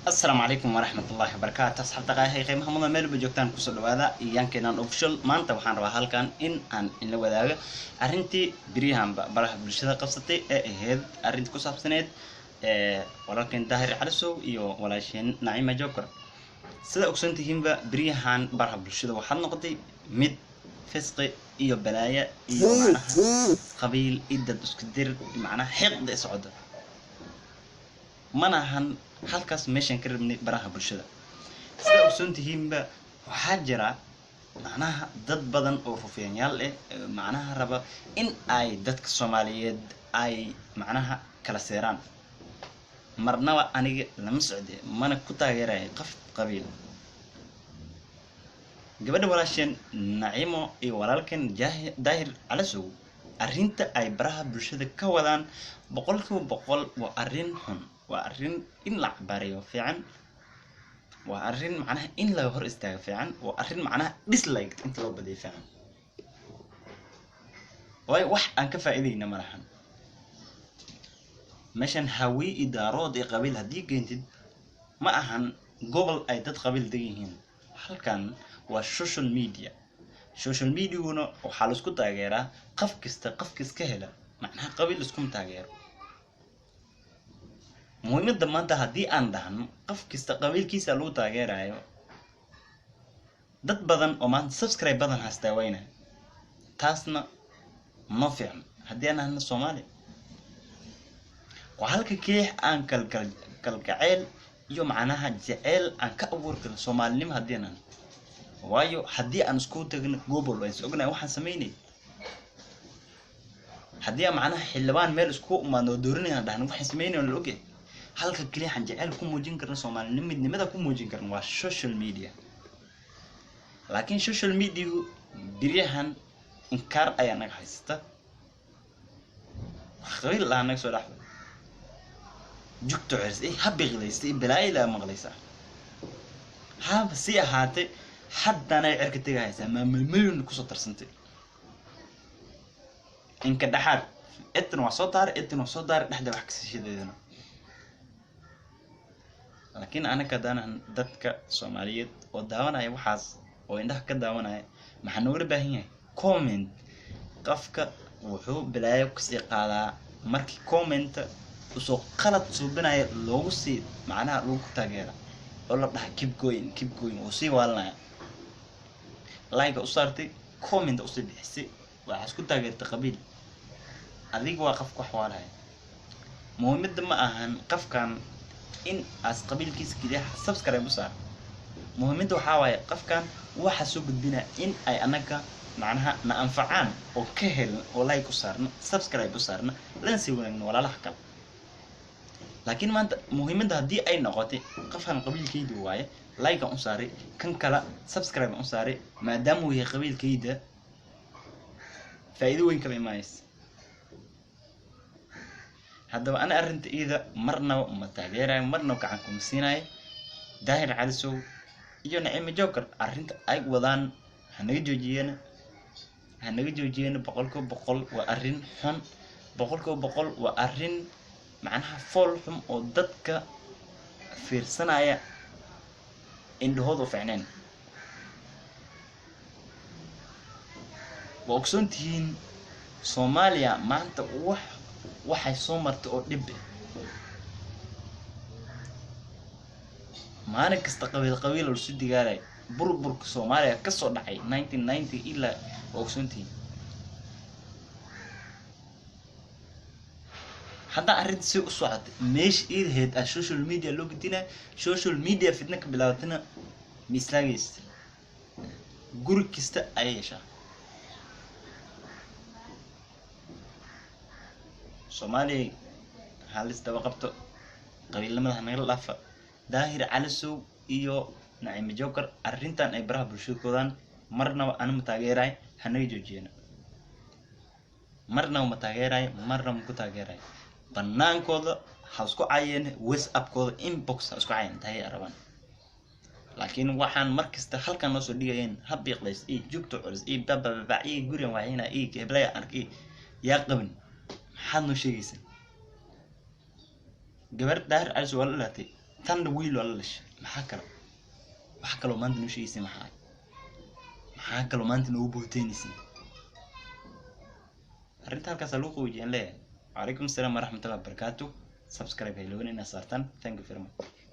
السلام عليكم ورحمة الله وبركاته. أصحاب دقائق قيمة مضى ميل بجوكتان كسر هذا يمكن أن أوفشل ما أنت وحنا راه كان إن لو ذاك أرنتي بريهم براه بالشدة قصتي هذا أرنت كسب سنة ولكن داهر عرسو ولا شيء نعيم جوكر سدا أقسنتهم بريهان براه بالشدة وحنا نقطي مد فسق بلايا معناها قبيل إدى تسكدر معناها حقد إسعاد مناهن halkaas meeshan ka rabnay baraha bulshada sida uu suntihiinba waxa jira macnaha dad badan oo rufeenyaal macnaha raba in ay dadka Soomaaliyeed ay macnaha kala seeraan marnaba aniga lama socday mana ku taageeray qof qabiil gabadha walaasheen Naciimo iyo walaalkan Daahir Calasow arrinta ay baraha bulshada ka wadaan boqol waa arrin xun وأرين إن لعباريو فعن وأرين معناها إن لا يهر استاغ فعن وأرين معناها ديسلايك أنت لو بدي فعن واي وح أنك فائدين مرحن مشان هوي إدارات قبيل هدي جنتد ما أهن قبل أي قبيل ديهن هل كان والسوشيال ميديا السوشيال ميديا هنا وحالس كنت أجرا قف كهلا معناها قبيل اسكم تاجر muhiimada maanta hadii aan dhahno qof kasta qabiilkiisa loo taageerayo dad badan oo maanta subscribe badan haysta wayna taasna ma fiicno hadii aan ahna Soomaali halka kii aan kalgaceel iyo macnaha jecel aan ka abuurkano Soomaalinimo hadii aan waayo hadii aan isku tagno global way ognahay waxaan sameeynay hadii macnaha xilbaan meel isku umaano doorinayna dhahno waxaan sameeynay oo looge halka kaliya aan jecel ku muujin karno Soomaalinimada ku muujin karno waa social media laakiin social media biriyahan inkar ay anaga haysta qabiil la anaga soo dhaxdo jugto cirsay habiqlaystay balaayla maqlaysa haba si ahaatay haddana cirka tagaysa ma milyan ku soo tarsantay inka dhaxad etna waa soo daar dhaxda wax ka shishideedana لكن أنا كدانا دتك سوماليات وداونا أي وحاس وإنده كداونا ما حنقول بهيه كومنت قفك وحو بلاي كسي قالا مركي كومنت وسو قلت سوبنا لوسي معناها لوك تاجيرا والله ده keep going وسي والله لايك أصارتي كومنت أصي بحسي وحاسكو تاجير تقبيل أذيك واقفك وحوالها مهم الدم أهان قفكان إن أس قبيل كيس كده سبسكرايب وصار مهمته حواي قف كان وحسوق بنا إن أي أنك معناها نأنفعان وكهل ولايك وصارنا سبسكرايب وصارنا لا نسوي ولا لحكم لكن ما أنت مهمته دي أي نقطة قف عن قبيل كيد واي لايك وصاري كان كلا سبسكرايب وصاري ما دام وهي قبيل كيده فإذا وين كمان مايس هذا أنا أرنت إذا مرنا ومتاجرة مرنا وكعنكم سيناي داهر عالسو يجون نعيم جوكر أرنت أي وضان هنجي جوجينا بقول وأرن حن بقول وأرن معناها فولهم ودتك في السنة إن هذا فعلان وأقصنتين سوماليا ما أنت waxay soo martay oo dhib maalin kasta qabiil oo si digaaray burburka Soomaaliya ka soo dhacay 1990 ilaa ogsoontii hadda arrin si u socotay meesh idheed social media loo gudina social media fitna ka bilaabatana mislaagis guri kasta ay yeeshaa Soomaali halis daba qabto qabiilnimada naga laafa Daahir Calasow iyo Naciimo Joker arrintan ay baraha bulshada koodaan marnaba aan mataageeray hanaga joojiyana marnaba mataageeray marnaba ku taageeray banaankooda ha isku caayeen WhatsApp kooda inbox ha isku caayeen tahay araban laakiin waxaan markasta halkan noo soo dhigayeen habiqlays jugto culis baba guriga waxayna keblay arki yaa qabin حد نشيجيسن جبرت دهر عايز ولا لاتي tan wiil wala lish maxaa kale maanta noo sheegaysa maxaa kale maanta noo booteynaysa arrinta halkaas lagu qoojiyeen leeyahay. Waalaikum salaam warahmatullahi wabarakatuh. Subscribe hello inaa saartan. Thank you very much.